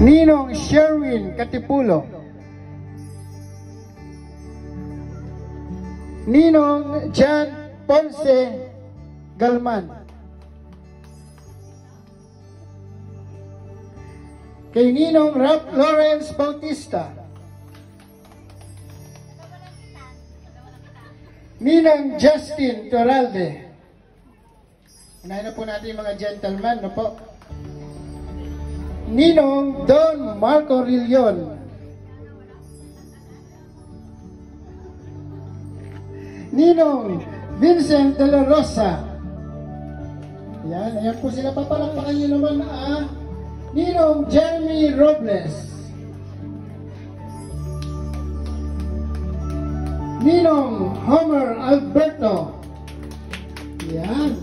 Ninong Sherwin Katipulo, Ninong Jan Ponce Galman, kay Ninong Rap Lawrence Bautista, Ninang Justin Toralde. Unahin na po natin yung mga gentleman, no po? Ninong Don Marco Rillion, Ninong Vincent de la Rosa. Ayan po sila. Papalakpakan nyo naman Ninong Jeremy Robles, Ninong Homer Alberto. Ayan.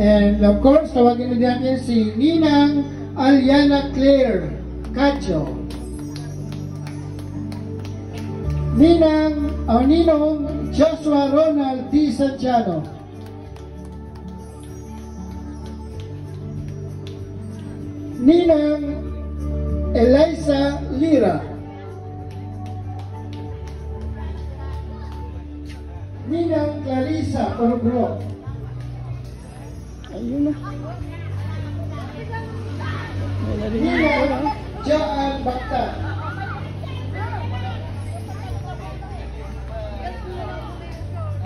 And of course, tawagin natin si Ninang Aliana Claire Cacho, Ninong Joshua Ronald D. Santiano, Ninang Eliza Lira, Ninang Clarissa Orgro. Ayun na. Ninang Jaan Bakta,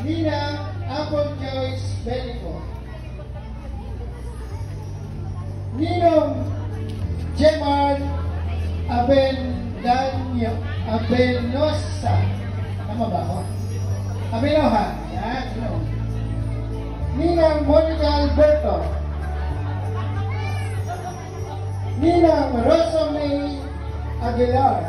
Ninang Apple Joyce Benico, Ninong Jemar Abenosa. Tama ba ako? Abenoha. Yan. Ninang Monica Alberto, Ninang Rosamay Aguilar,